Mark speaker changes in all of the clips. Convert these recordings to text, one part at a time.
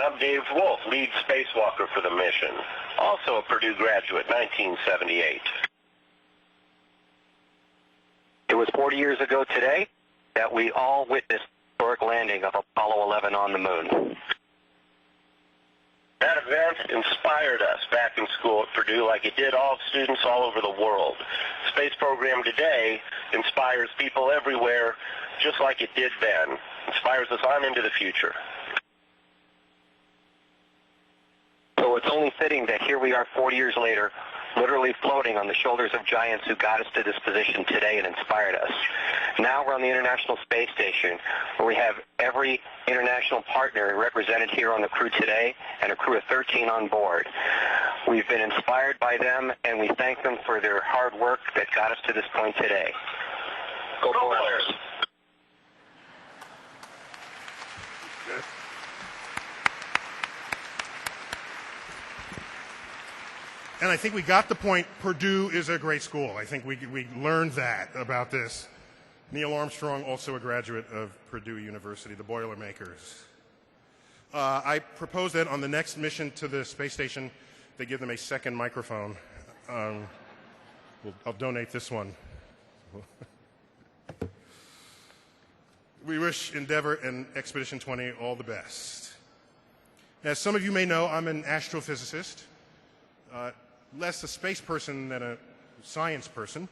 Speaker 1: I'm Dave Wolf, lead spacewalker for the mission. Also a Purdue graduate, 1978.
Speaker 2: It was 40 years ago today that we all witnessed the historic landing of Apollo 11 on the moon.
Speaker 1: That event inspired us back in school at Purdue like it did all students all over the world. The space program today inspires people everywhere just like it did then. Inspires us on into the future.
Speaker 2: So it's only fitting that here we are 40 years later, literally floating on the shoulders of giants who got us to this position today and inspired us. Now we're on the International Space Station, where we have every international partner represented here on the crew today, and a crew of 13 on board. We've been inspired by them, and we thank them for their hard work that got us to this point today. Go Boilers!
Speaker 3: And I think we got the point. Purdue is a great school. I think we learned that about this. Neil Armstrong, also a graduate of Purdue University, the Boilermakers. I propose that on the next mission to the space station, they give them a second microphone. I'll donate this one. We wish Endeavour and Expedition 20 all the best. As some of you may know, I'm an astrophysicist. Less a space person than a science person.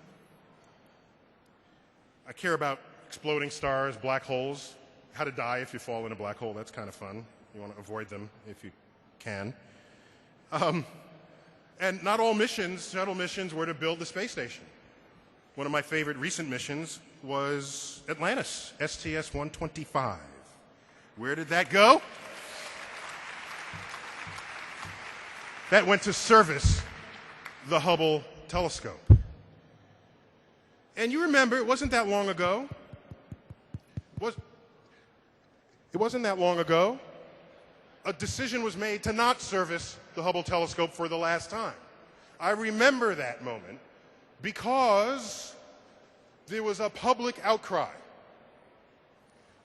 Speaker 3: I care about exploding stars, black holes, how to die if you fall in a black hole. That's kind of fun. You want to avoid them if you can. And not all missions, shuttle missions, were to build the space station. One of my favorite recent missions was Atlantis, STS-125. Where did that go? That went to service the Hubble telescope. And you remember, it wasn't that long ago. It wasn't that long ago. A decision was made to not service the Hubble telescope for the last time. I remember that moment because there was a public outcry.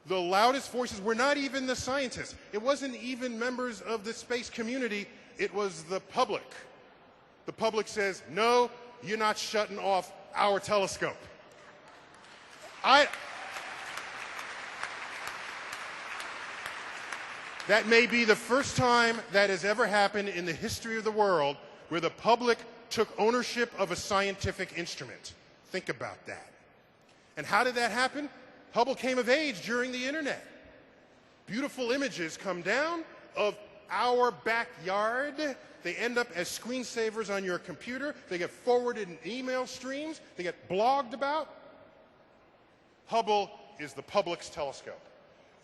Speaker 3: The loudest voices were not even the scientists. It wasn't even members of the space community. It was the public. The public says, no, you're not shutting off our telescope. That may be the first time that has ever happened in the history of the world where the public took ownership of a scientific instrument. Think about that. And how did that happen? Hubble came of age during the internet. Beautiful images come down of our backyard. They end up as screensavers on your computer. They get forwarded in email streams. They get blogged about. Hubble is the public's telescope,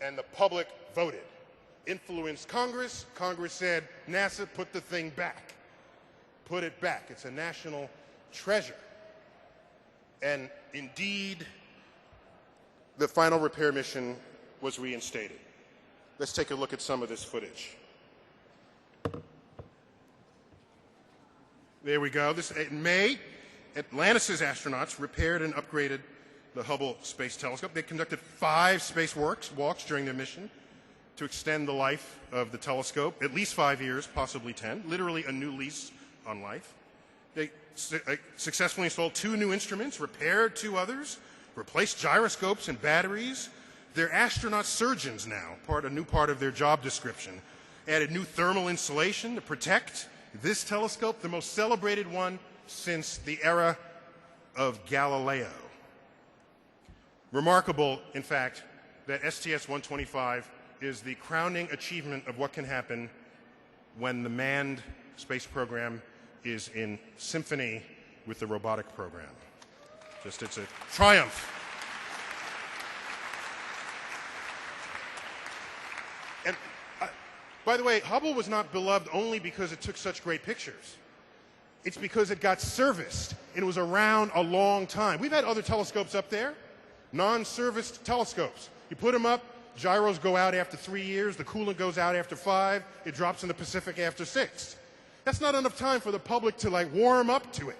Speaker 3: and the public voted. Influenced Congress. Congress said, NASA, put the thing back. Put it back. It's a national treasure. And indeed, the final repair mission was reinstated. Let's take a look at some of this footage. There we go. In May, Atlantis' astronauts repaired and upgraded the Hubble Space Telescope. They conducted 5 space walks during their mission to extend the life of the telescope, at least 5 years, possibly 10, literally a new lease on life. They successfully installed 2 new instruments, repaired 2 others, replaced gyroscopes and batteries. They're astronaut surgeons now, a new part of their job description. Added new thermal insulation to protect this telescope, the most celebrated one since the era of Galileo. Remarkable, in fact, that STS-125 is the crowning achievement of what can happen when the manned space program is in symphony with the robotic program. It's a triumph. And by the way, Hubble was not beloved only because it took such great pictures. It's because it got serviced, and it was around a long time. We've had other telescopes up there, non-serviced telescopes. You put them up, gyros go out after 3 years, the coolant goes out after 5, it drops in the Pacific after 6. That's not enough time for the public to warm up to it.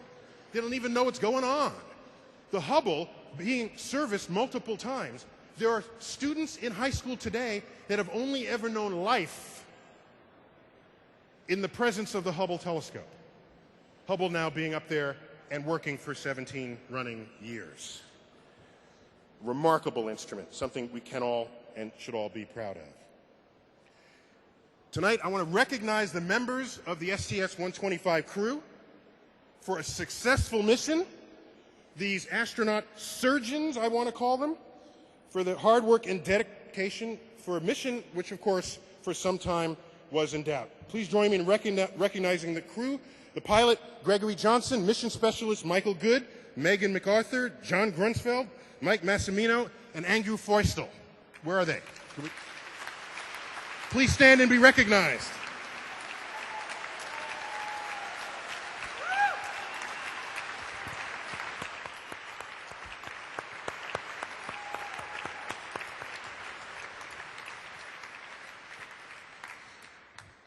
Speaker 3: They don't even know what's going on. The Hubble being serviced multiple times, there are students in high school today that have only ever known life in the presence of the Hubble telescope. Hubble now being up there and working for 17 running years. Remarkable instrument, something we can all and should all be proud of. Tonight, I want to recognize the members of the STS-125 crew for a successful mission. These astronaut surgeons, I want to call them, for the hard work and dedication for a mission which, of course, for some time was in doubt. Please join me in recognizing the crew: the pilot, Gregory Johnson; mission specialist, Michael Good; Megan MacArthur; John Grunsfeld; Mike Massimino; and Andrew Feustel. Where are they? Please stand and be recognized.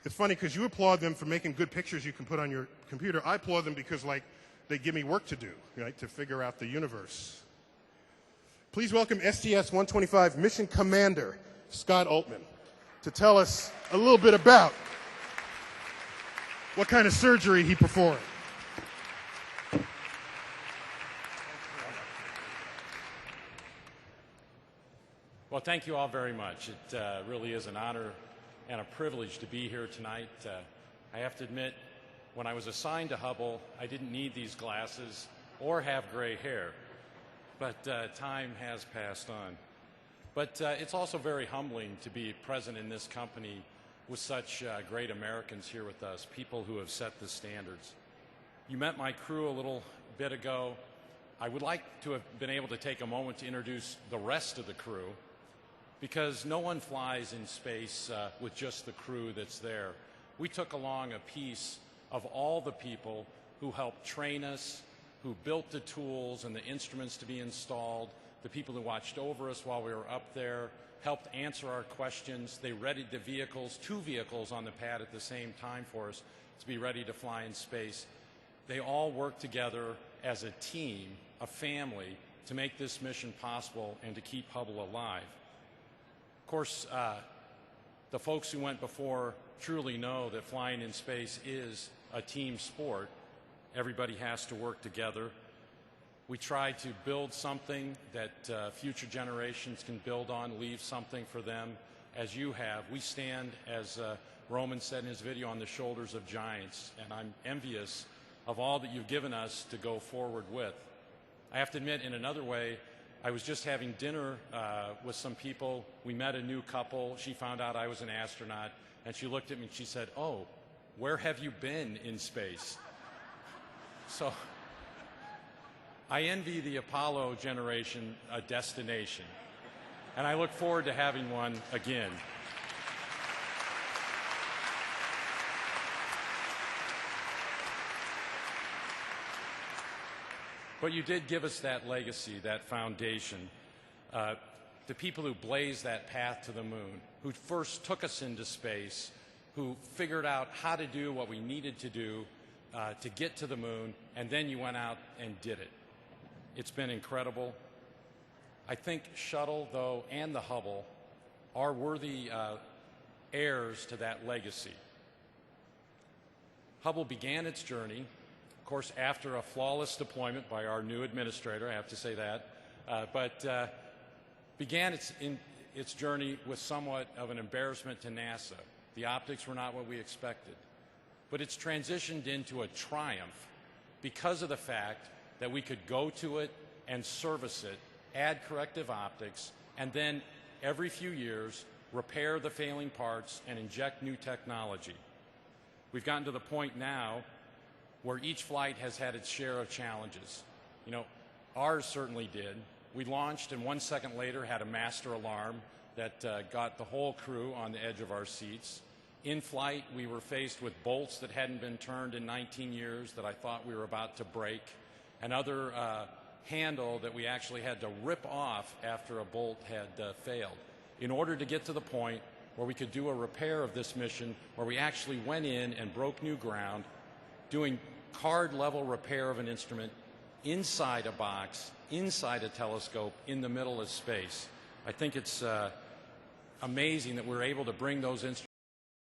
Speaker 3: It's funny because you applaud them for making good pictures you can put on your computer. I applaud them because, like, they give me work to do, right, to figure out the universe. Please welcome STS-125 Mission Commander Scott Altman to tell us a little bit about what kind of surgery he performed.
Speaker 4: Well, thank you all very much. It really is an honor and a privilege to be here tonight. I have to admit, when I was assigned to Hubble, I didn't need these glasses or have gray hair, but time has passed on. But it's also very humbling to be present in this company with such great Americans here with us, people who have set the standards. You met my crew a little bit ago. I would like to have been able to take a moment to introduce the rest of the crew, because no one flies in space with just the crew that's there. We took along a piece of all the people who helped train us, who built the tools and the instruments to be installed, the people who watched over us while we were up there, helped answer our questions. They readied the vehicles, 2 vehicles on the pad at the same time for us to be ready to fly in space. They all worked together as a team, a family, to make this mission possible and to keep Hubble alive. Of course, the folks who went before truly know that flying in space is a team sport. Everybody has to work together. We try to build something that future generations can build on, leave something for them, as you have. We stand, as Roman said in his video, on the shoulders of giants, and I'm envious of all that you've given us to go forward with. I have to admit, in another way, I was just having dinner with some people. We met a new couple. She found out I was an astronaut, and she looked at me and she said, "Oh, where have you been in space?" So I envy the Apollo generation a destination, and I look forward to having one again. But you did give us that legacy, that foundation, the people who blazed that path to the moon, who first took us into space, who figured out how to do what we needed to do to get to the moon, and then you went out and did it. It's been incredible. I think Shuttle, though, and the Hubble are worthy heirs to that legacy. Hubble began its journey, of course, after a flawless deployment by our new administrator, I have to say that, but began its journey with somewhat of an embarrassment to NASA. The optics were not what we expected. But it's transitioned into a triumph because of the fact that we could go to it and service it, add corrective optics, and then every few years repair the failing parts and inject new technology. We've gotten to the point now where each flight has had its share of challenges. You know, ours certainly did. We launched and 1 second later had a master alarm that got the whole crew on the edge of our seats. In flight, we were faced with bolts that hadn't been turned in 19 years that I thought we were about to break, another handle that we actually had to rip off after a bolt had failed, in order to get to the point where we could do a repair of this mission, where we actually went in and broke new ground, doing card-level repair of an instrument inside a box, inside a telescope, in the middle of space. I think it's amazing that we're able to bring those instruments